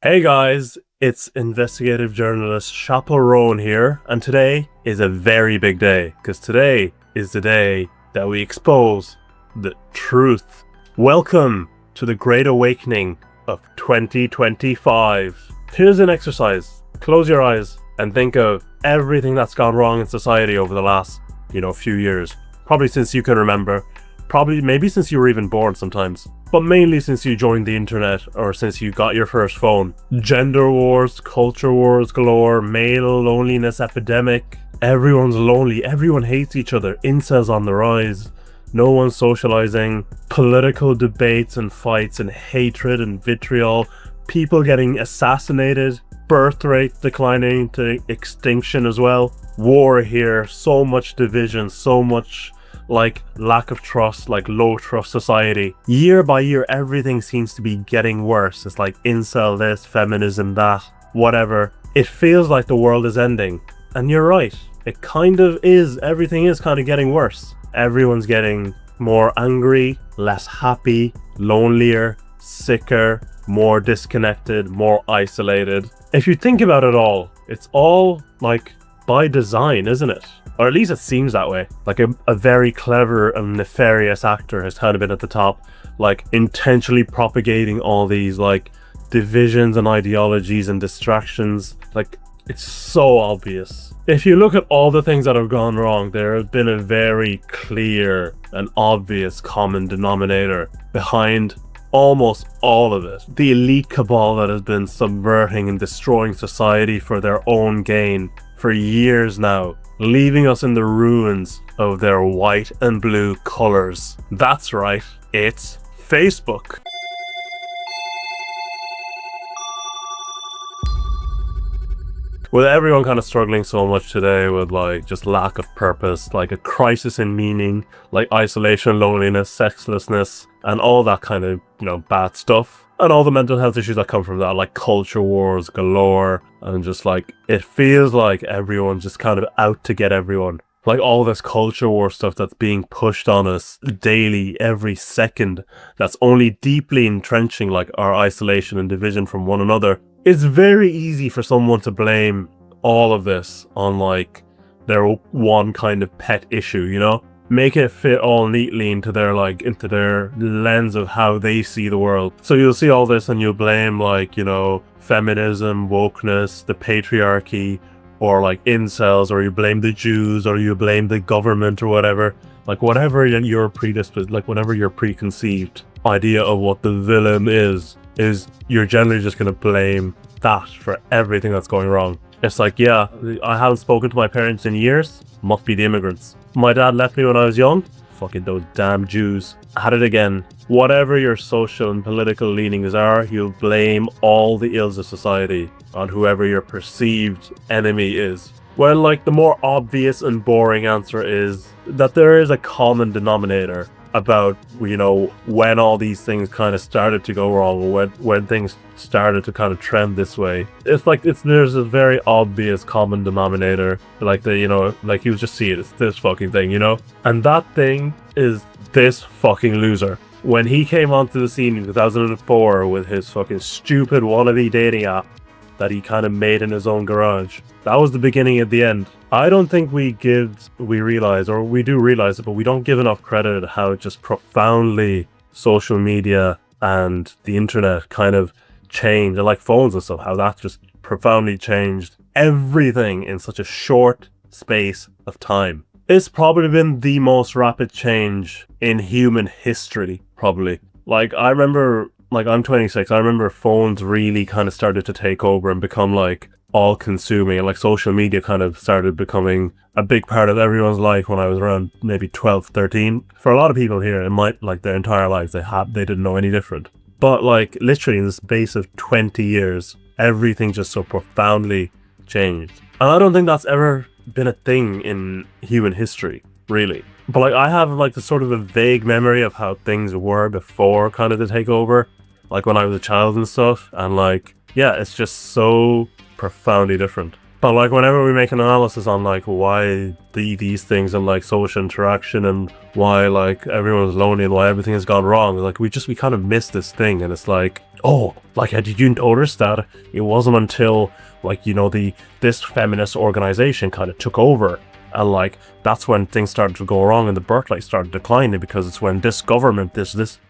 Hey guys, it's investigative journalist Chaperone here, and today is a very big day, because today is the day that we expose the truth. Welcome to the Great Awakening of 2025. Here's an exercise. Close your eyes and think of everything that's gone wrong in society over the last, few years. Probably since you can remember. Probably maybe since you were even born sometimes. But mainly since you joined the internet or since you got your first phone. Gender wars, culture wars galore, male loneliness epidemic. Everyone's lonely, everyone hates each other, incels on the rise. No one's socializing, political debates and fights and hatred and vitriol, people getting assassinated, birth rate declining to extinction as well. War here, so much division, so much lack of trust, low trust society. Year by year, everything seems to be getting worse. It's like incel this, feminism that, whatever. It feels like the world is ending. And you're right, it kind of is. Everything is kind of getting worse. Everyone's getting more angry, less happy, lonelier, sicker, more disconnected, more isolated. If you think about it all, it's all by design, isn't it? Or at least it seems that way. A very clever and nefarious actor has kind of been at the top, intentionally propagating all these divisions and ideologies and distractions. It's so obvious. If you look at all the things that have gone wrong, there has been a very clear and obvious common denominator behind almost all of it. The elite cabal that has been subverting and destroying society for their own gain for years now, leaving us in the ruins of their white and blue colors. That's right, it's Facebook. With everyone kind of struggling so much today with just lack of purpose, a crisis in meaning, isolation, loneliness, sexlessness, and all that kind of, bad stuff. And all the mental health issues that come from that, like culture wars galore, and just it feels like everyone's just kind of out to get everyone. All this culture war stuff that's being pushed on us daily, every second, that's only deeply entrenching our isolation and division from one another. It's very easy for someone to blame all of this on their one kind of pet issue, Make it fit all neatly into their lens of how they see the world. So you'll see all this and you'll blame feminism, wokeness, the patriarchy, or incels, or you blame the Jews, or you blame the government or whatever. Whatever your whatever your preconceived idea of what the villain is you're generally just gonna blame that for everything that's going wrong. It's yeah, I haven't spoken to my parents in years, must be the immigrants. My dad left me when I was young, fucking those damn Jews. At it again. Whatever your social and political leanings are, you'll blame all the ills of society on whoever your perceived enemy is. Well, the more obvious and boring answer is that there is a common denominator about, when all these things kind of started to go wrong, when things started to kind of trend this way. There's a very obvious common denominator, you just see it, it's this fucking thing, And that thing is this fucking loser. When he came onto the scene in 2004 with his fucking stupid wannabe dating app that he kind of made in his own garage, that was the beginning of the end. I don't think we do realize it, but we don't give enough credit at how just profoundly social media and the internet kind of changed, and phones and stuff, how that just profoundly changed everything in such a short space of time. It's probably been the most rapid change in human history, probably. I remember, I'm 26, I remember phones really kind of started to take over and become all consuming, and social media kind of started becoming a big part of everyone's life when I was around maybe 12, 13. For a lot of people here, it might their entire lives they didn't know any different. But literally in the space of 20 years, everything just so profoundly changed. And I don't think that's ever been a thing in human history, really. But I have the sort of a vague memory of how things were before kind of the takeover, when I was a child and stuff, and yeah, it's just so profoundly different. But whenever we make an analysis on why these things and social interaction and why everyone's lonely and why everything has gone wrong, we kind of miss this thing. And it's Oh, like, did you notice that it wasn't until, like, this feminist organization kind of took over, and like that's when things started to go wrong and the birth rate started declining, because it's when this government,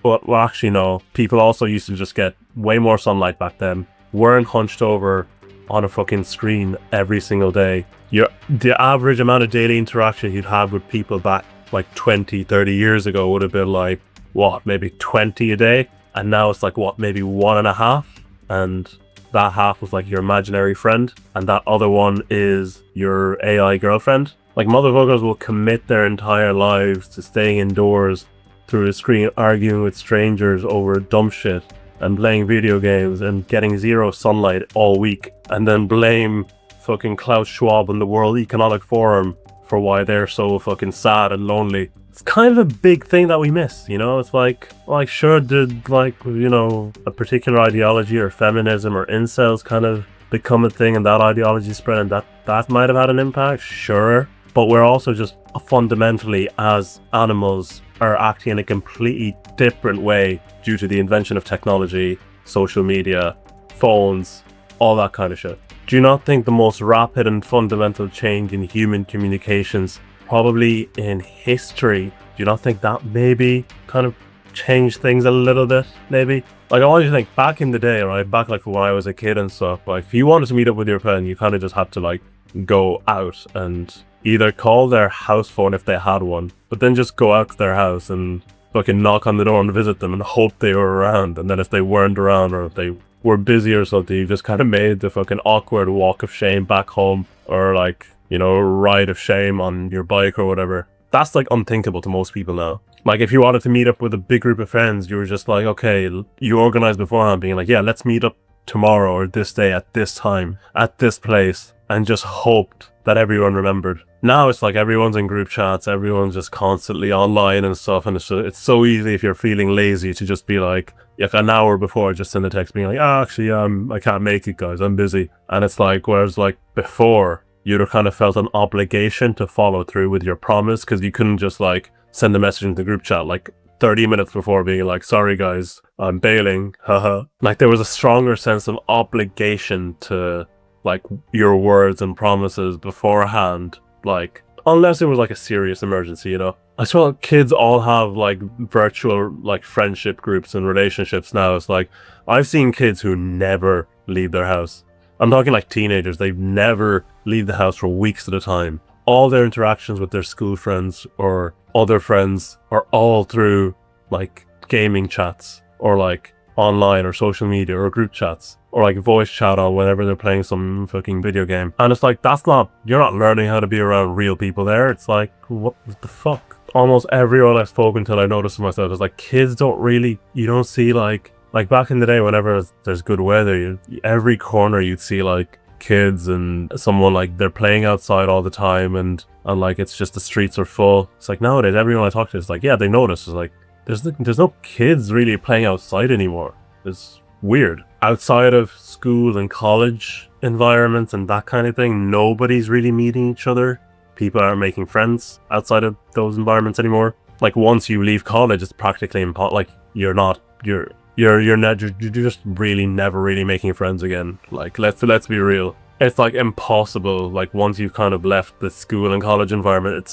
well, actually no, people also used to just get way more sunlight back then, weren't hunched over on a fucking screen every single day. The average amount of daily interaction you'd have with people back like 20, 30 years ago would have been like, what, maybe 20 a day? And now it's like, what, maybe 1.5? And that half was like your imaginary friend, and that other one is your AI girlfriend. Like, motherfuckers will commit their entire lives to staying indoors through the screen, arguing with strangers over dumb shit, and playing video games, and getting zero sunlight all week, and then blame fucking Klaus Schwab and the World Economic Forum for why they're so fucking sad and lonely. It's kind of a big thing that we miss, It's like sure, did a particular ideology or feminism or incels kind of become a thing, and that ideology spread, and that might have had an impact, sure. But we're also just fundamentally, as animals, are acting in a completely different way due to the invention of technology, social media, phones, all that kind of shit. Do you not think the most rapid and fundamental change in human communications, probably in history, do you not think that maybe kind of changed things a little bit, maybe? Like, I want you to think, back in the day, right, back like when I was a kid and stuff, like, if you wanted to meet up with your friend, you kind of just had to like go out and either call their house phone if they had one, but then just go out to their house and fucking knock on the door and visit them and hope they were around. And then if they weren't around, or if they were busy or something, you just kind of made the fucking awkward walk of shame back home, or like, ride of shame on your bike or whatever. That's like unthinkable to most people now. Like, if you wanted to meet up with a big group of friends, you were just like, okay, you organized beforehand, being like, yeah, let's meet up tomorrow or this day at this time, at this place, and just hoped that everyone remembered. Now it's like everyone's in group chats, everyone's just constantly online and stuff, and it's so easy if you're feeling lazy to just be like an hour before, just send a text being like, actually, I can't make it, guys, I'm busy. And it's like, whereas like before, you'd have kind of felt an obligation to follow through with your promise, because you couldn't just like send a message into the group chat like 30 minutes before being like, sorry guys, I'm bailing, haha. Like, there was a stronger sense of obligation to like your words and promises beforehand, like, unless it was like a serious emergency, I swear kids all have like virtual like friendship groups and relationships now. It's like, I've seen kids who never leave their house. I'm talking like teenagers, they never leave the house for weeks at a time. All their interactions with their school friends or other friends are all through like gaming chats, or like online or social media or group chats, or like voice chat on whenever they're playing some fucking video game. And it's like, you're not learning how to be around real people there. It's like, what the fuck? Almost everyone I've spoken to, I noticed myself, is like, kids you don't see like back in the day, whenever there's good weather, every corner you'd see like kids and someone like they're playing outside all the time, and like it's just the streets are full. It's like nowadays everyone I talk to is like, yeah, they notice. It's like there's no kids really playing outside anymore. It's weird. Outside of school and college environments and that kind of thing, nobody's really meeting each other. People aren't making friends outside of those environments anymore. Like, once you leave college, it's practically impossible. Like, you're just really never really making friends again. Like, let's be real. It's like impossible. Like, once you've kind of left the school and college environment,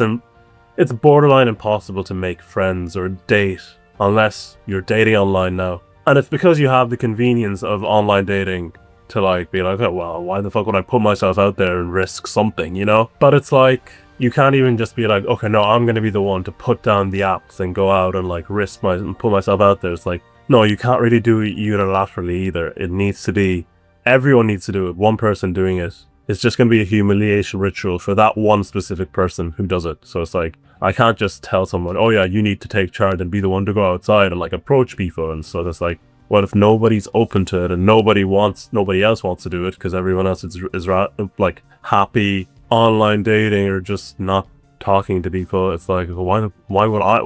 it's borderline impossible to make friends or date unless you're dating online now. And it's because you have the convenience of online dating to like be like, oh, well, why the fuck would I put myself out there and risk something, But it's like, you can't even just be like, okay, no, I'm going to be the one to put down the apps and go out and like and put myself out there. It's like, no, you can't really do it unilaterally either. It needs to be, everyone needs to do it. One person doing it, it's just going to be a humiliation ritual for that one specific person who does it. So it's like, I can't just tell someone, oh yeah, you need to take charge and be the one to go outside and like approach people. And so it's like, well, if nobody's open to it and nobody else wants to do it because everyone else is like happy online dating or just not talking to people, it's like, why would I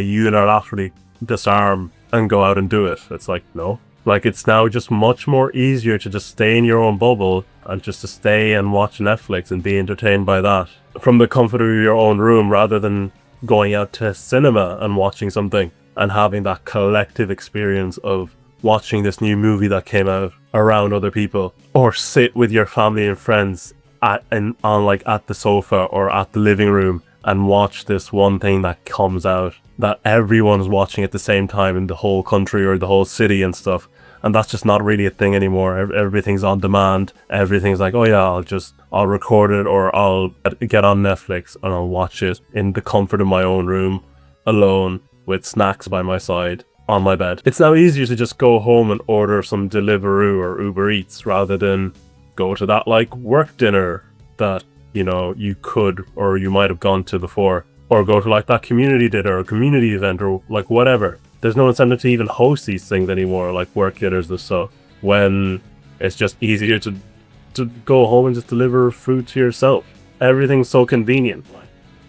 unilaterally disarm and go out and do it? It's like, no. Like, it's now just much more easier to just stay in your own bubble and just to stay and watch Netflix and be entertained by that from the comfort of your own room, rather than going out to cinema and watching something and having that collective experience of watching this new movie that came out around other people, or sit with your family and friends at the sofa or at the living room and watch this one thing that comes out that everyone's watching at the same time in the whole country or the whole city and stuff. And that's just not really a thing anymore. Everything's on demand. Everything's like, oh yeah, I'll record it, or I'll get on Netflix and I'll watch it in the comfort of my own room, alone, with snacks by my side, on my bed. It's now easier to just go home and order some Deliveroo or Uber Eats rather than go to that like work dinner that, you know, you could or you might have gone to before, or go to like that community dinner or community event or like whatever. There's no incentive to even host these things anymore, like work dinners and stuff, when it's just easier to go home and just deliver food to yourself. Everything's so convenient.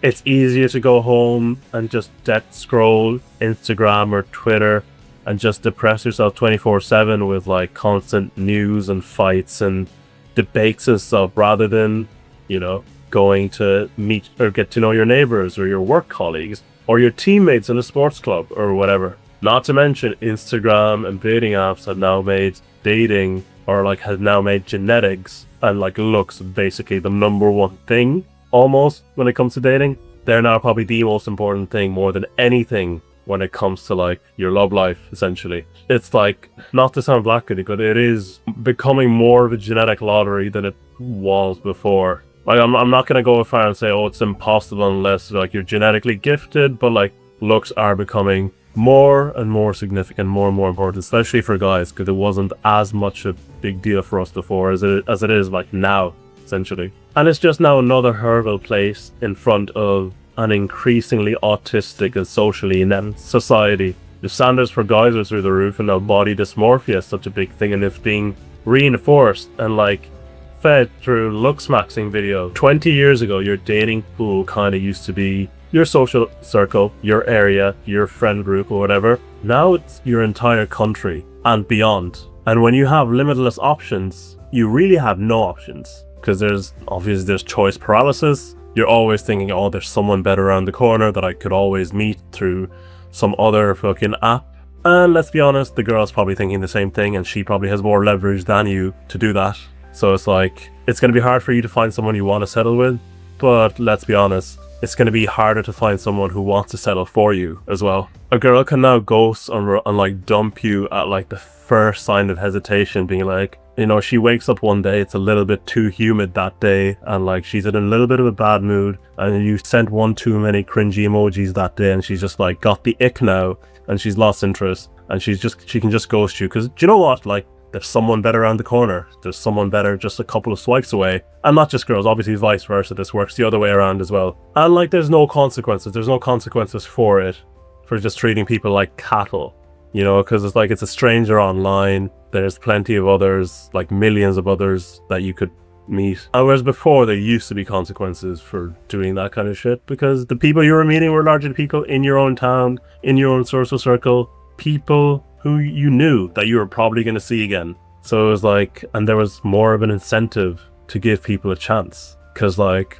It's easier to go home and just scroll Instagram or Twitter and just depress yourself 24/7 with like constant news and fights and debates and stuff, rather than, you know, going to meet or get to know your neighbors or your work colleagues or your teammates in a sports club or whatever. Not to mention Instagram and dating apps have now made dating, or like has now made genetics and like looks basically the number one thing almost when it comes to dating. They're now probably the most important thing more than anything when it comes to like your love life, essentially. It's like, not to sound blackguardy, but it is becoming more of a genetic lottery than it was before. Like I'm not gonna go as far and say, oh, it's impossible unless like you're genetically gifted, but like looks are becoming more and more significant, more and more important, especially for guys, because it wasn't as much a big deal for us before as it is like now, essentially. And it's just now another hurdle placed in front of an increasingly autistic and socially inept society. The standards for guys are through the roof, and now body dysmorphia is such a big thing, and it's being reinforced and like fed through looks maxing video. 20 years ago, your dating pool kind of used to be your social circle, your area, your friend group or whatever. Now it's your entire country and beyond. And when you have limitless options, you really have no options, because there's choice paralysis. You're always thinking, oh, there's someone better around the corner that I could always meet through some other fucking app. And let's be honest, the girl's probably thinking the same thing, and she probably has more leverage than you to do that. So it's like, it's going to be hard for you to find someone you want to settle with, but let's be honest, it's going to be harder to find someone who wants to settle for you as well. A girl can now ghost and like dump you at like the first sign of hesitation, being like, you know, she wakes up one day, it's a little bit too humid that day, and like she's in a little bit of a bad mood, and you sent one too many cringy emojis that day, and she's just like got the ick now, and she's lost interest, and she can just ghost you, because do you know what, like, there's someone better around the corner. There's someone better just a couple of swipes away. And not just girls, obviously vice versa. This works the other way around as well. And like, there's no consequences. There's no consequences for it, for just treating people like cattle, you know, because it's like, it's a stranger online. There's plenty of others, like millions of others that you could meet. And whereas before, there used to be consequences for doing that kind of shit, because the people you were meeting were largely people in your own town, in your own social circle, people who you knew that you were probably going to see again. So it was like, and there was more of an incentive to give people a chance, because like,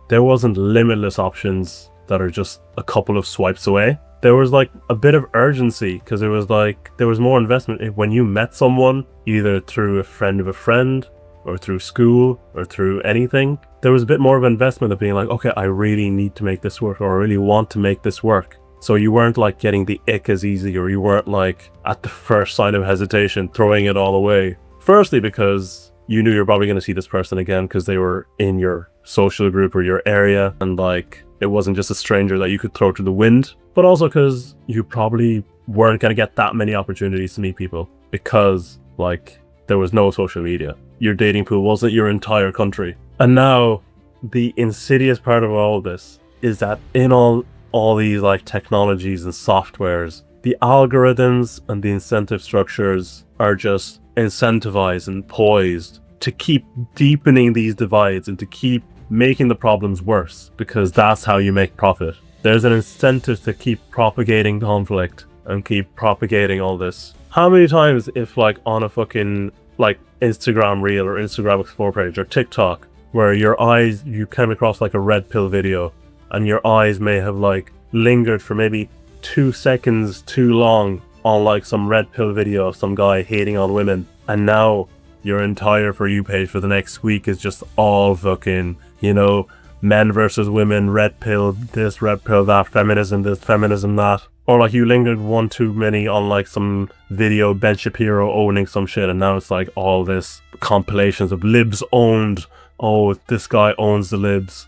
there wasn't limitless options that are just a couple of swipes away. There was like a bit of urgency, because there was more investment. When you met someone, either through a friend of a friend, or through school, or through anything, there was a bit more of investment of being like, okay, I really need to make this work, or I really want to make this work. So you weren't like getting the ick as easy, or you weren't like at the first sign of hesitation throwing it all away. Firstly, because you knew you're probably going to see this person again because they were in your social group or your area, and like it wasn't just a stranger that you could throw to the wind. But also because you probably weren't going to get that many opportunities to meet people, because like there was no social media. Your dating pool wasn't your entire country. And now the insidious part of all this is that in all these like technologies and softwares, the algorithms and the incentive structures are just incentivized and poised to keep deepening these divides and to keep making the problems worse, because that's how you make profit. There's an incentive to keep propagating conflict and keep propagating all this. How many times, if like on a fucking like Instagram reel or Instagram explore page or TikTok, where you came across like a red pill video, and your eyes may have like lingered for maybe 2 seconds too long on like some red pill video of some guy hating on women, and now your entire For You page for the next week is just all fucking, you know, men versus women, red pill this, red pill that, feminism this, feminism that. Or like you lingered one too many on like some video, Ben Shapiro owning some shit, and now it's like all this compilations of libs owned. Oh, this guy owns the libs.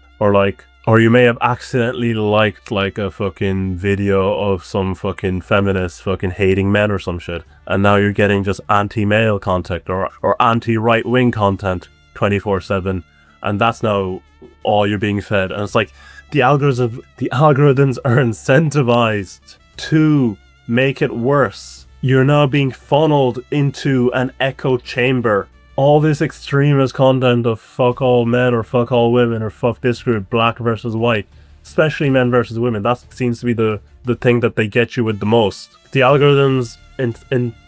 Or you may have accidentally liked like a fucking video of some fucking feminist fucking hating men or some shit, and now you're getting just anti-male content or anti-right-wing content 24/7, and that's now all you're being fed. And it's like the algorithms are incentivized to make it worse. You're now being funneled into an echo chamber. All this extremist content of fuck all men or fuck all women or fuck this group, black versus white, especially men versus women, that seems to be the thing that they get you with the most. The algorithms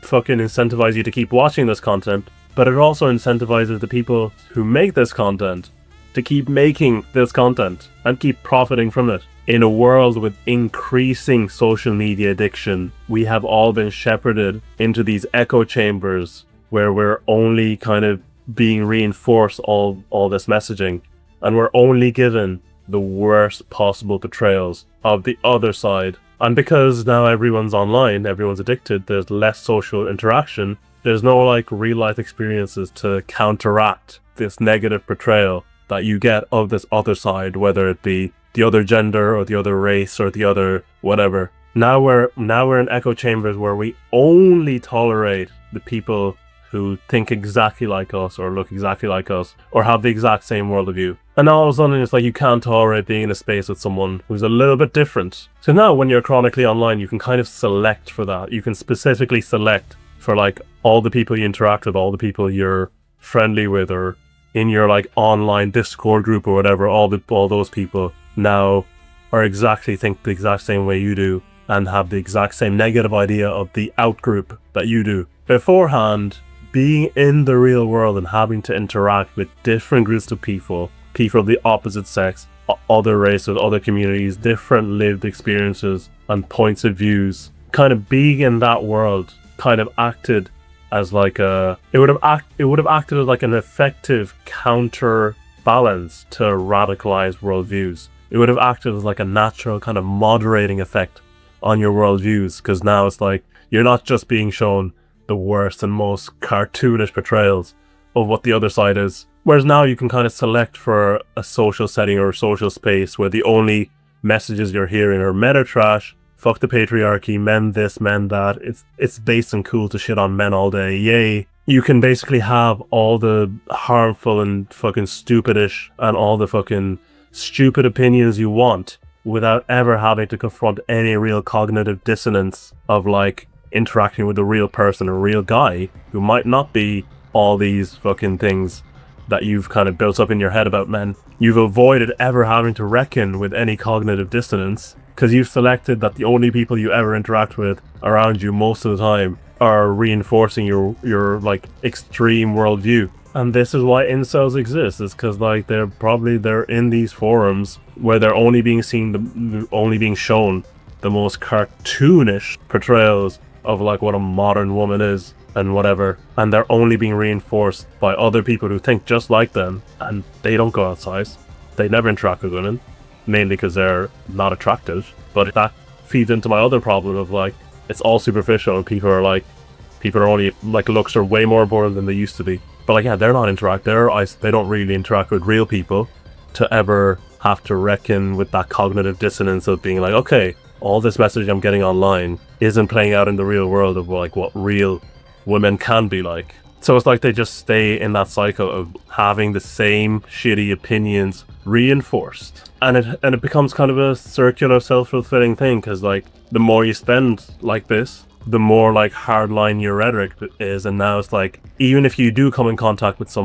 fucking incentivize you to keep watching this content, but it also incentivizes the people who make this content to keep making this content and keep profiting from it. In a world with increasing social media addiction, we have all been shepherded into these echo chambers where we're only kind of being reinforced all this messaging, and we're only given the worst possible portrayals of the other side. And because now everyone's online, everyone's addicted, there's less social interaction, there's no like real life experiences to counteract this negative portrayal that you get of this other side, whether it be the other gender or the other race or the other whatever. Now we're in echo chambers where we only tolerate the people who think exactly like us or look exactly like us or have the exact same worldview. And all of a sudden it's like you can't tolerate being in a space with someone who's a little bit different. So now when you're chronically online, you can kind of select for that. You can specifically select for like all the people you interact with, all the people you're friendly with, or in your like online Discord group or whatever, all those people now think the exact same way you do and have the exact same negative idea of the out group that you do. Beforehand, being in the real world and having to interact with different groups of people of the opposite sex, other races, other communities, different lived experiences and points of views, kind of being in that world kind of acted as like it would have acted as like an effective counterbalance to radicalized worldviews. It would have acted as like a natural kind of moderating effect on your worldviews, because now it's like you're not just being shown the worst and most cartoonish portrayals of what the other side is. Whereas now you can kind of select for a social setting or a social space where the only messages you're hearing are meta trash, fuck the patriarchy, men this, men that, it's base and cool to shit on men all day, yay. You can basically have all the harmful and fucking stupidish and all the fucking stupid opinions you want without ever having to confront any real cognitive dissonance of like interacting with a real person, a real guy who might not be all these fucking things that you've kind of built up in your head about men. You've avoided ever having to reckon with any cognitive dissonance because you've selected that the only people you ever interact with around you most of the time are reinforcing your like extreme worldview. And this is why incels exist, is because like they're in these forums where they're only being shown the most cartoonish portrayals of like what a modern woman is and whatever, and they're only being reinforced by other people who think just like them, and they don't go outside, they never interact with women, mainly because they're not attractive. But that feeds into my other problem of like it's all superficial and people are only like looks are way more important than they used to be. But like yeah, they don't really interact with real people to ever have to reckon with that cognitive dissonance of being like, okay, all this message I'm getting online isn't playing out in the real world of like what real women can be like. So it's like they just stay in that cycle of having the same shitty opinions reinforced, and it becomes kind of a circular self-fulfilling thing, because like the more you spend like this, the more like hardline your rhetoric is. And now it's like, even if you do come in contact with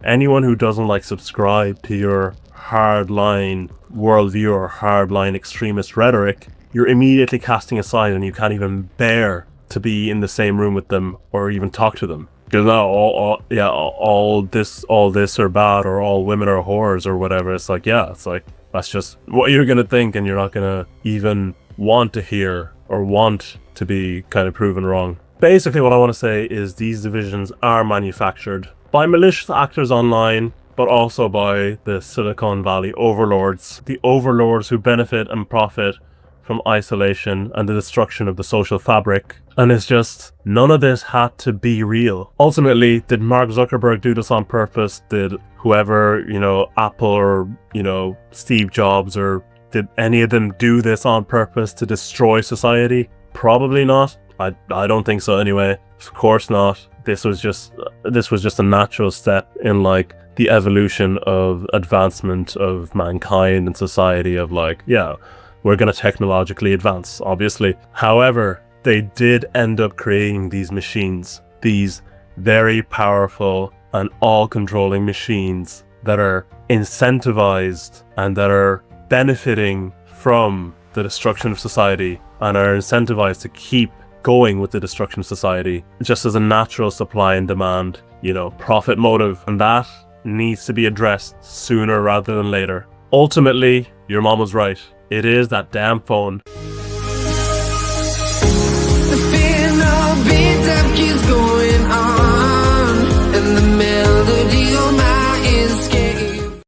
anyone who doesn't like subscribe to your hardline worldview or hardline extremist rhetoric, you're immediately casting aside, and you can't even bear to be in the same room with them or even talk to them. Because now all this are bad, or all women are whores or whatever. It's like, yeah, it's like that's just what you're gonna think, and you're not gonna even want to hear or want to be kind of proven wrong. Basically what I want to say is these divisions are manufactured by malicious actors online, but also by the Silicon Valley overlords, the overlords who benefit and profit from isolation and the destruction of the social fabric. And it's just, none of this had to be real. Ultimately, did Mark Zuckerberg do this on purpose? Did whoever, Apple or, Steve Jobs, or did any of them do this on purpose to destroy society? Probably not. I don't think so anyway. Of course not. This was just a natural step in like the evolution of advancement of mankind and society, of like, yeah, we're going to technologically advance, obviously. However, they did end up creating these machines, these very powerful and all-controlling machines that are incentivized and that are benefiting from the destruction of society and are incentivized to keep going with the destruction of society, just as a natural supply and demand, profit motive. And that needs to be addressed sooner rather than later. Ultimately, your mom was right. It is that damn phone.